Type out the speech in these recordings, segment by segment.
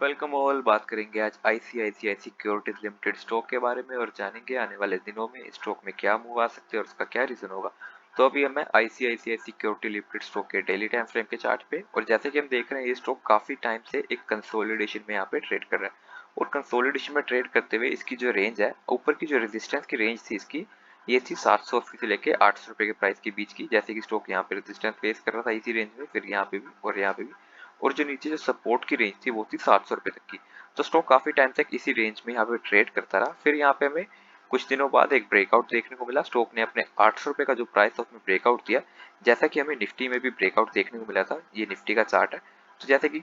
Welcome all. बात करेंगे आज आईसीआईसीआई सिक्योरिटीज लिमिटेड स्टॉक के बारे में और जानेंगे आने वाले दिनों में स्टॉक में क्या मूव आ सकते हैं और उसका क्या रीजन होगा। तो अभी मैं आईसीआईसीआई सिक्योरिटी लिमिटेड स्टॉक के डेली टाइम फ्रेम के चार्ट पे, और जैसे कि हम देख रहे हैं ये स्टॉक काफी टाइम से एक कंसोलिडेशन में यहाँ पे ट्रेड कर रहा है, और कंसोलिडेशन में ट्रेड करते हुए इसकी जो रेंज है, ऊपर की जो रेजिस्टेंस की रेंज थी इसकी, ये थी 780 से लेके 800 रुपए के प्राइस के बीच की। जैसे कि स्टॉक यहाँ पे रेजिस्टेंस फेस कर रहा था इसी रेंज में, फिर यहाँ पे भी और यहाँ पे भी, और जो नीचे जो सपोर्ट की रेंज थी वो थी 700 रुपए तक की। तो स्टॉक काफी टाइम तक इसी रेंज में यहाँ पे ट्रेड करता रहा। फिर यहाँ पे हमें कुछ दिनों बाद एक ब्रेकआउट देखने को मिला। स्टॉक ने अपने 800 रुपए का जो प्राइस था उसमें ब्रेकआउट दिया, जैसा कि हमें निफ्टी में भी ब्रेकआउट देखने को मिला था। ये निफ्टी का चार्ट है। तो जैसे कि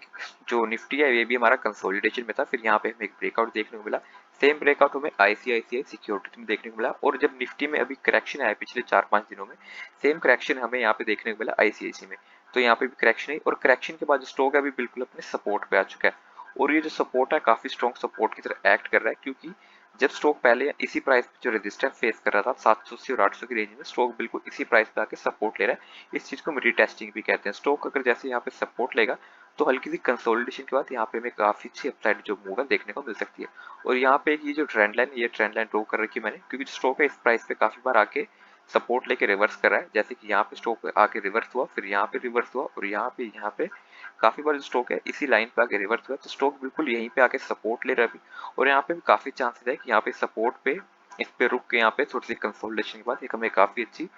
जो निफ्टी है ये भी हमारा कंसोलिडेशन में था, फिर यहाँ पे हमें एक ब्रेकआउट देखने को मिला। सेम ब्रेकआउट हमें आईसीआईसीआई सिक्योरिटी में देखने को मिला, और जब निफ्टी में अभी करेक्शन आया पिछले 4-5 दिनों में, सेम करेक्शन हमें यहाँ पे देखने को मिला आईसीआईसी में। तो यहाँ पे भी करेक्शन है, और करेक्शन के बाद जो स्टॉक है अभी बिल्कुल अपने सपोर्ट पे आ चुका है। और ये जो सपोर्ट है काफी स्ट्रॉन्ग सपोर्ट की तरह एक्ट कर रहा है, क्योंकि जब स्टॉक पहले इसी प्राइस पे जो रेजिस्टेंस फेस कर रहा था 780 और 800 की रेंज में, स्टॉक बिल्कुल इसी प्राइस पे आके सपोर्ट ले रहा है। इस चीज को हम रीटेस्टिंग भी कहते हैं। स्टॉक अगर जैसे यहाँ पे सपोर्ट लेगा तो हल्की सी कंसोलिडेशन के बाद यहाँ पे हमें काफी अच्छी अपसाइड जो मूव है देखने को मिल सकती है। और यहाँ पे ये जो ट्रेंड लाइन, ये ट्रेंड लाइन ड्रॉ कर रखी है मैंने, क्योंकि स्टॉक है इस प्राइस पे काफी बार आके सपोर्ट लेके रिवर्स कर रहा है। जैसे कि यहाँ पे स्टॉक आके रिवर्स हुआ, फिर यहाँ पे रिवर्स हुआ, और यहाँ पे काफी बार जो स्टॉक है इसी लाइन पे आके रिवर्स हुआ। तो स्टॉक बिल्कुल यहीं पे आके सपोर्ट ले रहा है अभी, और यहाँ पे भी काफी चांसेस है कि यहाँ पे सपोर्ट पे इस पे रुक के यहाँ पे थोड़ी सी कंसोलिडेशन के बाद एक हमें काफी अच्छी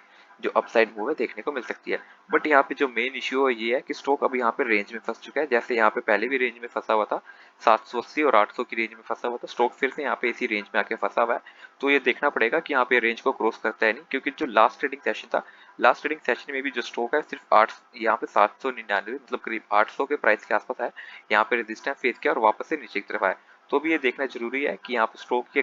जो अपसाइड मूव है देखने को मिल सकती है। बट यहाँ पे जो मेन इश्यू है ये है कि स्टॉक अब यहाँ पे रेंज में फंस चुका है। जैसे यहाँ पे पहले भी रेंज में फंसा हुआ था, 780 और 800 की रेंज में फंसा हुआ था, स्टॉक फिर से यहाँ पे इसी रेंज में आके फंसा हुआ है। तो ये देखना पड़ेगा कि यहाँ पे रेंज को क्रॉस करता है नहीं, क्योंकि जो लास्ट ट्रेडिंग सेशन था, लास्ट ट्रेडिंग सेशन में भी जो स्टॉक है सिर्फ 8 यहाँ पे 799 मतलब करीब 800 के प्राइस के आसपास है, यहाँ पे रेजिस्टेंस फेस किया और वापस से नीचे की तरफ आया। तो भी ये देखना जरूरी है कि यहाँ पे स्टॉक के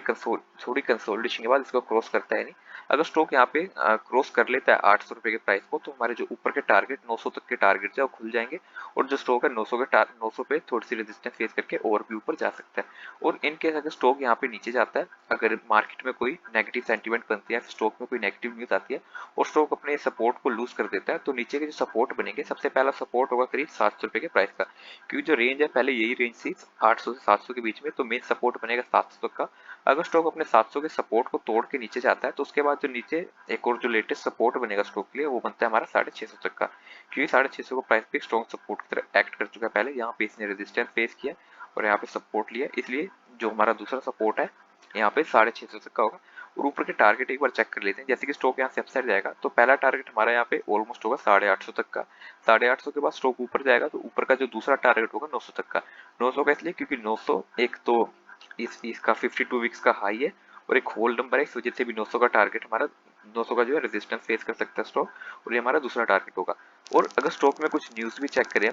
थोड़ी कंसोलिडेशन के बाद इसको क्रॉस करता है नहीं। अगर स्टॉक यहाँ पे क्रॉस कर लेता है 800 रुपए के प्राइस को, तो हमारे जो ऊपर के टारगेट 900 तक के टारगेट है वो खुल जाएंगे, और जो स्टॉक है 900 पे थोड़ी सी रेजिस्टेंस फेस करके और भी ऊपर जा सकता है। और इन केस अगर स्टॉक यहाँ पे नीचे जाता है, अगर मार्केट में कोई नेगेटिव सेंटीमेंट बनती है, स्टॉक में कोई नेगेटिव न्यूज आती है और स्टॉक अपने सपोर्ट को लूज कर देता है, तो नीचे के जो सपोर्ट बनेंगे, सबसे पहला सपोर्ट होगा करीब 700 रुपए के प्राइस का, क्योंकि जो रेंज है पहले यही रेंज थी 800 से 700 के बीच में, तो मेन सपोर्ट बनेगा 700 तक का। अगर स्टॉक अपने 700 के सपोर्ट को तोड़ के नीचे जाता है, तो उसके बाद जो नीचे एक और जो लेटेस्ट सपोर्ट बनेगा स्टॉक के लिए, वो बनता है हमारा 650 तक का, क्योंकि 650 को प्राइस पे स्ट्रॉन्ग सपोर्ट की तरह एक्ट कर चुका है पहले। यहाँ पे इसने रेजिस्टेंस फेस किया और यहाँ पे सपोर्ट लिया, इसलिए जो हमारा दूसरा सपोर्ट है यहाँ पे 650 तक का होगा। और ऊपर के टारगेट एक बार चेक कर लेते हैं। जैसे कि स्टॉक यहाँ से अपसाइड जाएगा, तो पहला टारगेट हमारा यहाँ पे ऑलमोस्ट होगा 850 तक का। 850 के बाद स्टॉक ऊपर जाएगा, तो ऊपर का जो दूसरा टारगेट होगा 900 तक का। 900 का इसलिए क्योंकि 900 एक तो इसका 52 वीक्स का हाई है, और एक होल नंबर है, इस वजह से भी 900 का टारगेट हमारा, 900 का जो है रेजिस्टेंस फेस कर सकता है स्टॉक, और ये हमारा दूसरा टारगेट होगा। और अगर स्टॉक में कुछ न्यूज भी चेक करें,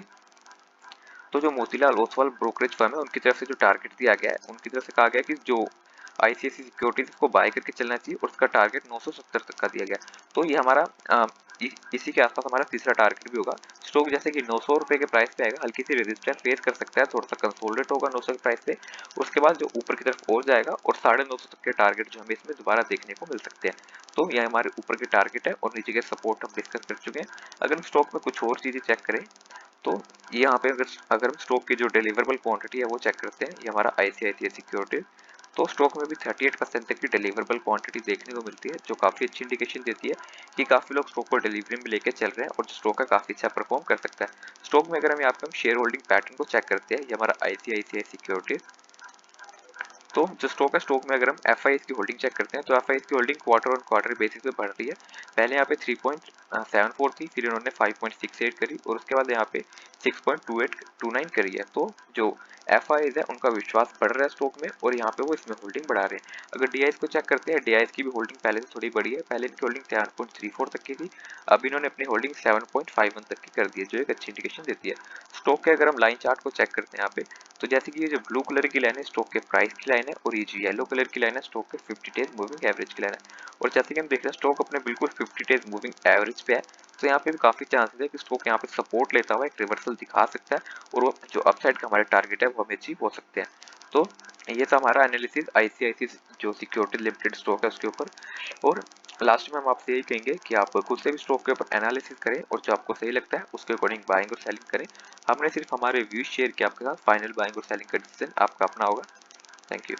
तो जो मोतीलाल ओसवाल ब्रोकरेज फर्म है उनकी तरफ से जो टारगेट दिया गया है, उनकी तरफ से कहा गया कि जो आईसीआईसी सिक्योरिटीज को बाय करके चलना चाहिए, और उसका टारगेट 970 तक का दिया गया। तो ये हमारा इसी के आसपास हमारा तीसरा टारगेट भी होगा। स्टॉक जैसे कि 900 रुपए के प्राइस पे आएगा, हल्की सी रेजिस्टेंस फेस कर सकता है, थोड़ा सा कंसोलिडेट होगा 900 के प्राइस पे, उसके बाद जो ऊपर की तरफ और जाएगा, और 950 तक के टारगेट जो हमें इसमें दोबारा देखने को मिल सकते हैं। तो ये हमारे ऊपर के टारगेट है, और नीचे के सपोर्ट हम डिस्कस कर चुके हैं। अगर हम स्टॉक में कुछ और चीजें चेक करें, तो यहाँ पे अगर हम स्टॉक की जो डिलीवरेबल क्वांटिटी है वो चेक करते हैं, ये हमारा आईसीआईसीआई सिक्योरिटी, तो स्टॉक में भी 38% तक की डिलीवरेबल क्वांटिटी देखने को मिलती है, जो काफी अच्छी इंडिकेशन देती है कि काफी लोग स्टॉक को डिलीवरी में लेके चल रहे हैं, और जो स्टॉक है काफी अच्छा परफॉर्म कर सकता है। स्टॉक में अगर हम यहाँ पे शेयर होल्डिंग पैटर्न को चेक करते हैं, ये हमारा आईसीआईसीआई सिक्योरिटी, तो जो स्टॉक है, स्टॉक में अगर हम एफ की होल्डिंग चेक करते हैं, तो एफ की holding quarter on quarter basis पे बढ़ रही है। पहले यहाँ पे 3.74 थी, फिर इन्होंने 5.68 करी, और उसके बाद यहाँ पे 6.2829 करी है। तो जो एफ है उनका विश्वास बढ़ रहा है स्टॉक में, और यहाँ पे वो इसमें होल्डिंग बढ़ा रहे हैं। अगर डी को चेक करते हैं, डी की भी होल्डिंग पहले से थोड़ी बड़ी है। पहले इनकी होल्डिंग 7.34 तक की थी, अब इन्होंने अपनी होल्डिंग 7.51 तक की कर दी है, जो एक अच्छी इंडिकेशन देती है। स्टॉक के अगर हम लाइन चार्ट को चेक करते हैं यहाँ पे, तो जैसे कि ये जो ब्लू कलर की लाइन है स्टॉक के प्राइस की लाइन है, और ये जो येलो कलर की लाइन है स्टॉक के 50 डेज मूविंग एवरेज की लाइन है। और जैसे कि हम देख रहे हैं स्टॉक अपने बिल्कुल 50 डेज मूविंग एवरेज पे है, तो यहाँ पे भी काफी चांसेस है कि स्टॉक यहाँ पे सपोर्ट लेता हुआ एक रिवर्सल दिखा सकता है, और वो जो अपसाइड का हमारे टारगेट है वो हमें अचीव हो सकते हैं। तो ये था हमारा एनालिसिस आईसीआईसी जो सिक्योरिटी लिमिटेड स्टॉक है उसके ऊपर। और लास्ट में हम आपसे यही कहेंगे कि आप खुद से भी स्टॉक के ऊपर एनालिसिस करें और जो आपको सही लगता है उसके अकॉर्डिंग बाइंग और सेलिंग करें। हमने सिर्फ हमारे व्यूज शेयर किया आपके साथ, फाइनल बाइंग और सेलिंग का डिसीजन आपका अपना होगा। Thank you.